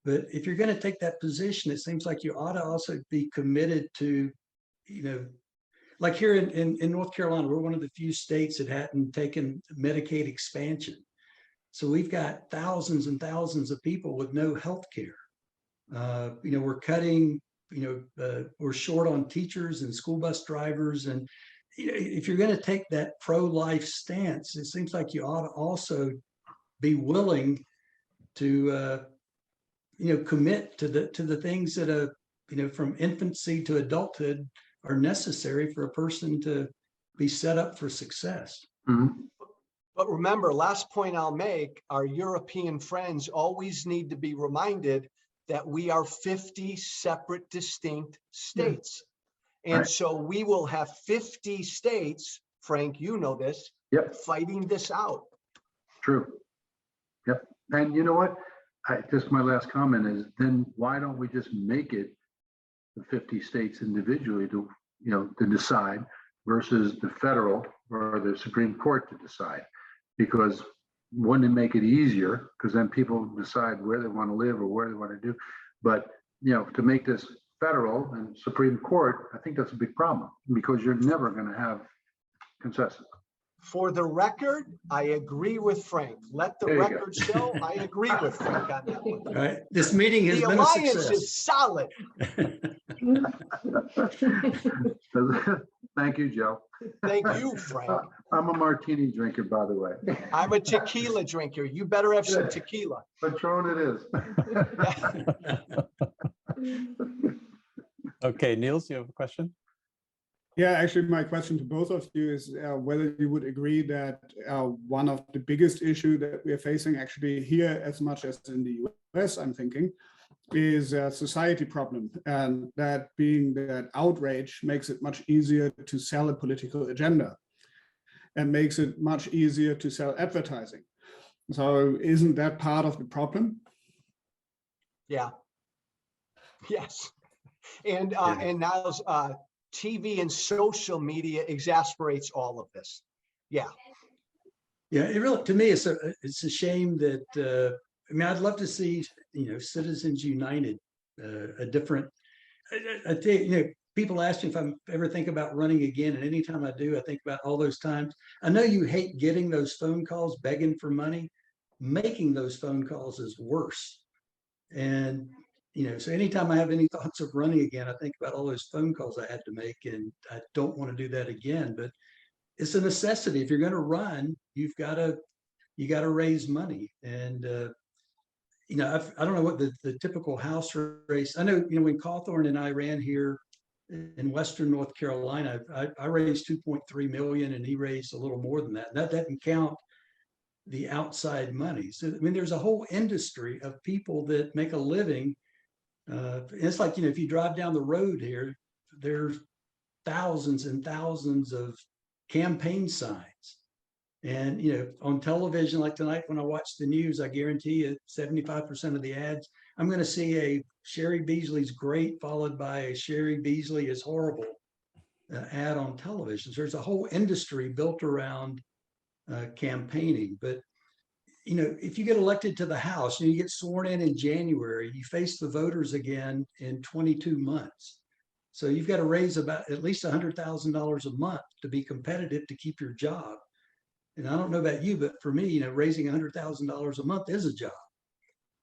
but if you're going to take that position, it seems like you ought to also be committed to, like here in North Carolina, we're one of the few states that hadn't taken Medicaid expansion. So we've got thousands and thousands of people with no health care. We're cutting, we're short on teachers and school bus drivers. And if you're going to take that pro-life stance, it seems like you ought to also be willing to, commit to the things that, from infancy to adulthood are necessary for a person to be set up for success. But remember, last point I'll make, our European friends always need to be reminded that we are 50 separate, distinct states. And so we will have 50 states Frank, you know this, Yep, fighting this out. true. Yep. And you know what? Just my last comment is then why don't we just make it the 50 states individually to, to decide versus the federal or the Supreme Court to decide? Because wouldn't it make it easier? Because then people decide where they want to live or where they want to do. But, to make this federal and Supreme Court, I think that's a big problem because you're never going to have consensus. For the record, I agree with Frank. Let the There you go. record show I agree with Frank on that one. All right, this meeting has The been a alliance success. is solid. Thank you, Joe. Thank you, Frank. I'm a martini drinker, by the way. I'm a tequila drinker. You better have some tequila. Patron it is. Okay, Niels, you have a question? Yeah, actually, my question to both of you is whether you would agree that one of the biggest issues that we are facing actually here, as much as in the US, I'm thinking, is a society problem. And that being that outrage makes it much easier to sell a political agenda and makes it much easier to sell advertising. So isn't that part of the problem? Yeah. Yes. And now TV and social media exasperates all of this. Yeah. Yeah, it really, to me, it's a shame that, I'd love to see, Citizens United, a different, I think, people ask me if I ever think about running again. And anytime I do, I think about all those times. I know you hate getting those phone calls, begging for money. Making those phone calls is worse. And, so anytime I have any thoughts of running again, I think about all those phone calls I had to make, and I don't want to do that again. But it's a necessity. If you're going to run, you got to raise money. And I don't know what the typical House race. I know when Cawthorn and I ran here in Western North Carolina, I raised 2.3 million, and he raised a little more than that. And that doesn't count the outside money. So there's a whole industry of people that make a living. It's like, if you drive down the road here, there's thousands and thousands of campaign signs. And, on television, like tonight, when I watch the news, I guarantee you 75% of the ads, I'm going to see a Sherry Beasley's great followed by a Sherry Beasley is horrible ad on television. So there's a whole industry built around campaigning. But if you get elected to the House and you get sworn in January, you face the voters again in 22 months. So you've got to raise about at least $100,000 a month to be competitive to keep your job. And I don't know about you, but for me, raising $100,000 a month is a job.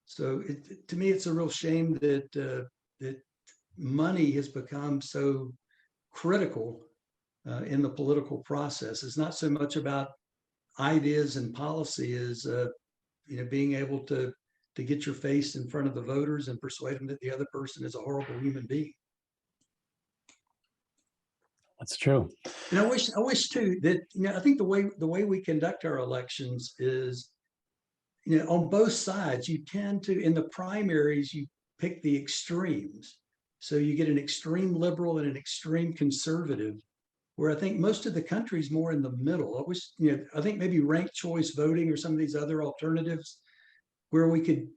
So to me, it's a real shame that that money has become so critical in the political process. It's not so much about ideas and policy as being able to get your face in front of the voters and persuade them that the other person is a horrible human being. That's true. And I wish too that I think the way we conduct our elections is on both sides you tend to, in the primaries, you pick the extremes. So you get an extreme liberal and an extreme conservative, where I think most of the country is more in the middle. I wish, I think maybe ranked choice voting or some of these other alternatives where we could,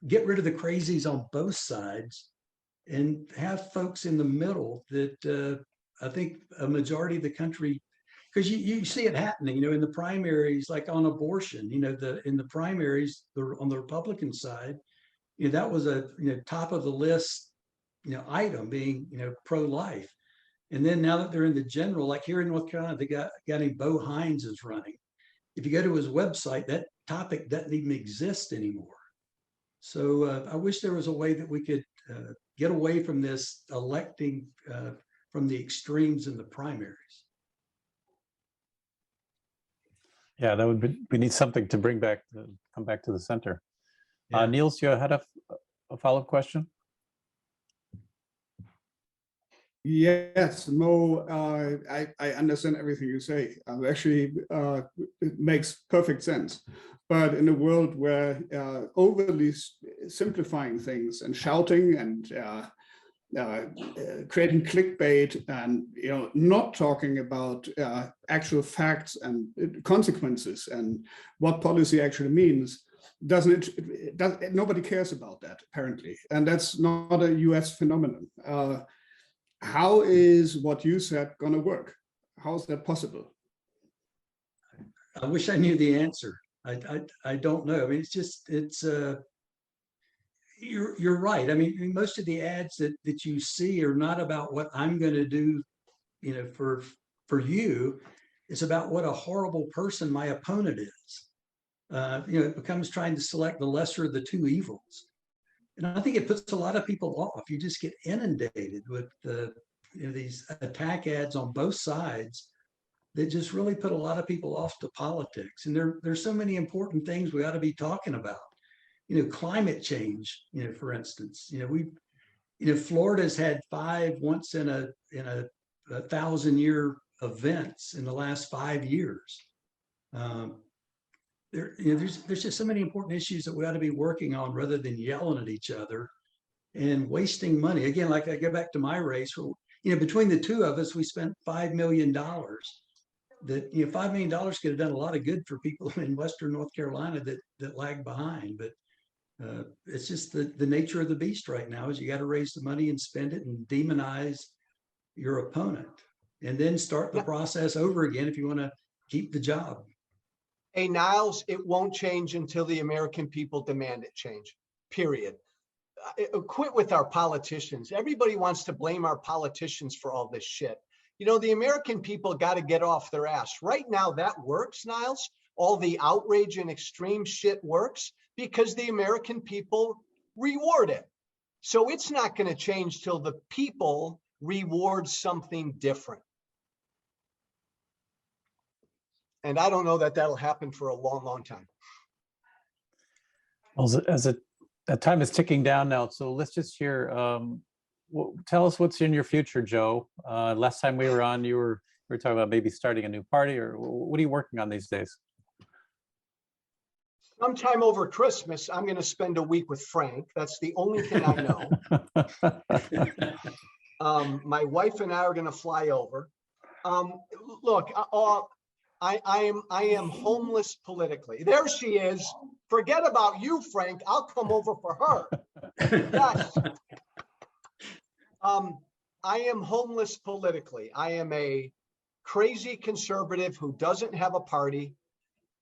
get rid of the crazies on both sides and have folks in the middle that I think a majority of the country, because you see it happening, in the primaries, like on abortion, in the primaries, on the Republican side, that was a top of the list, item being, pro-life. And then now that they're in the general, like here in North Carolina, they got named Bo Hines is running. If you go to his website, that topic doesn't even exist anymore. So I wish there was a way that we could get away from this electing from the extremes in the primaries. Yeah, that would be, we need something to come back to the center. Yeah. Niels, you had a follow-up question? Yes, Mo, I understand everything you say. Actually, it makes perfect sense. But in a world where overly simplifying things and shouting and creating clickbait and not talking about actual facts and consequences and what policy actually means, nobody cares about that apparently, and that's not a US phenomenon. How is what you said going to work? How is that possible? I wish I knew the answer. I don't know. I mean, you're right. I mean, most of the ads that you see are not about what I'm going to do, for you. It's about what a horrible person my opponent is. It becomes trying to select the lesser of the two evils. And I think it puts a lot of people off. You just get inundated with these attack ads on both sides that just really put a lot of people off to politics. And there's so many important things we ought to be talking about. Climate change, for instance, Florida's had 5 once in a 1,000-year events in the last 5 years. There's just so many important issues that we ought to be working on rather than yelling at each other and wasting money. Again, like I go back to my race, between the two of us, we spent $5 million. That $5 million could have done a lot of good for people in Western North Carolina that lag behind. But it's just the nature of the beast right now is you got to raise the money and spend it and demonize your opponent and then start the process over again if you want to keep the job. Hey, Niles, it won't change until the American people demand it change, period. Quit with our politicians. Everybody wants to blame our politicians for all this shit. The American people got to get off their ass. Right now, that works, Niles. All the outrage and extreme shit works because the American people reward it. So it's not going to change till the people reward something different. And I don't know that that'll happen for a long, long time. Well, that time is ticking down now. So let's just hear, tell us what's in your future, Joe. Last time we were on, you were talking about maybe starting a new party, or what are you working on these days? Sometime over Christmas, I'm going to spend a week with Frank. That's the only thing I know. My wife and I are going to fly over. Look, I am homeless politically. There she is. Forget about you, Frank. I'll come over for her. Yes. I am homeless politically. I am a crazy conservative who doesn't have a party.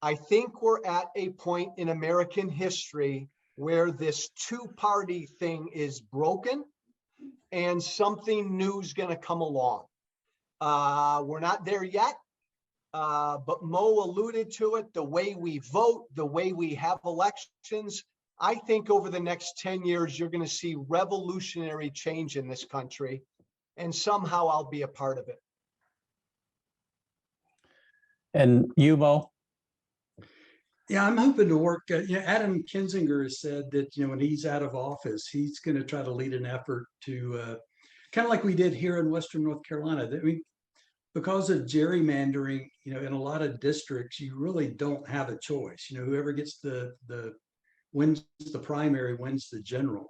I think we're at a point in American history where this two-party thing is broken and something new is going to come along. We're not there yet, but Mo alluded to it, the way we vote, the way we have elections. I think over the next 10 years, you're going to see revolutionary change in this country, and somehow I'll be a part of it. And you, Mo? Yeah, I'm hoping to work. Adam Kinzinger has said that when he's out of office, he's going to try to lead an effort to kind of like we did here in Western North Carolina. Because of gerrymandering, in a lot of districts, you really don't have a choice. Whoever gets the wins the primary wins the general.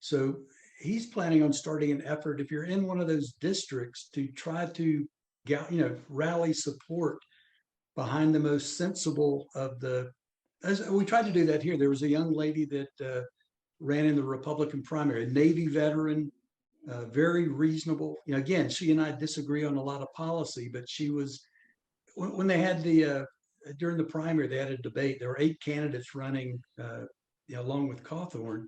So he's planning on starting an effort, if you're in one of those districts, to try to rally support behind the most sensible of as we tried to do that here. There was a young lady that ran in the Republican primary, a Navy veteran, very reasonable. Again, she and I disagree on a lot of policy, but she was, when they had during the primary, they had a debate. There were 8 candidates running along with Cawthorn.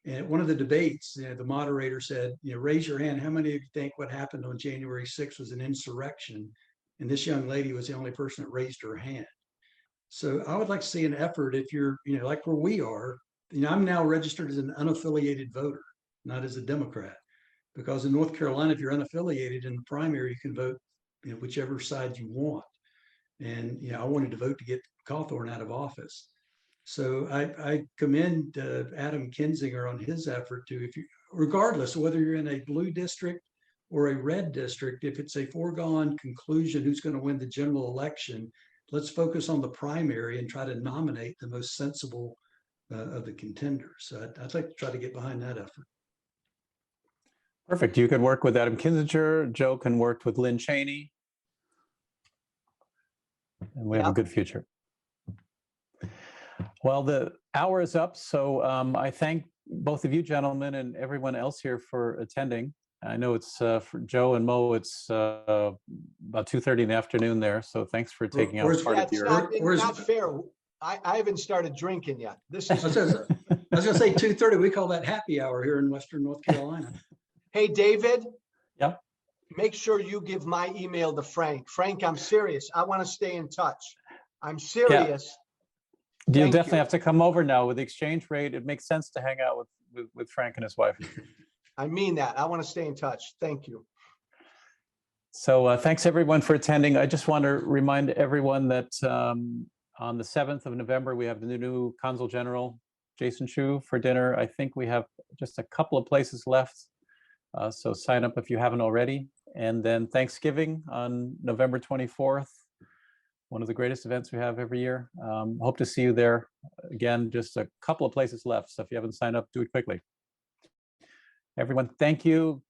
And at one of the debates, the moderator said, raise your hand. How many of you think what happened on January 6th was an insurrection? And this young lady was the only person that raised her hand. So I would like to see an effort if you're, like where we are. I'm now registered as an unaffiliated voter, not as a Democrat. Because in North Carolina, if you're unaffiliated in the primary, you can vote whichever side you want. And I wanted to vote to get Cawthorn out of office. So I commend Adam Kinzinger on his effort to, regardless of whether you're in a blue district or a red district, if it's a foregone conclusion who's going to win the general election, let's focus on the primary and try to nominate the most sensible of the contenders. So I'd like to try to get behind that effort. Perfect. You can work with Adam Kinzinger. Joe can work with Lynn Cheney. And we have a Yep. good future. Well, the hour is up, so I thank both of you gentlemen and everyone else here for attending. I know it's for Joe and Mo, it's about 2:30 in the afternoon there, so thanks for taking out Where's- part Yeah, of it's your... not fair. I haven't started drinking yet. This I is, was gonna say 2:30, we call that happy hour here in Western North Carolina. hey, David. Yep. Make sure you give my email to Frank. Frank, I'm serious. I want to stay in touch. I'm serious. You'll Thank definitely you. have to come over now with the exchange rate. It makes sense to hang out with Frank and his wife. I mean that. I want to stay in touch. Thank you. So thanks everyone for attending. I just want to remind everyone that on the 7th of November, we have the new Consul General, Jason Chu, for dinner. I think we have just a couple of places left. So sign up if you haven't already. And then Thanksgiving on November 24th, one of the greatest events we have every year. Hope to see you there. Again, just a couple of places left. So if you haven't signed up, do it quickly. Everyone, thank you.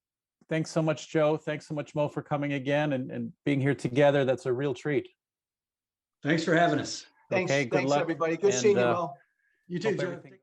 Thanks so much, Joe. Thanks so much, Mo, for coming again and being here together. That's a real treat. Thanks for having us. Thanks, Okay, good thanks, luck, everybody. Good and, seeing you, Mo. You too, Hope Joe. everything-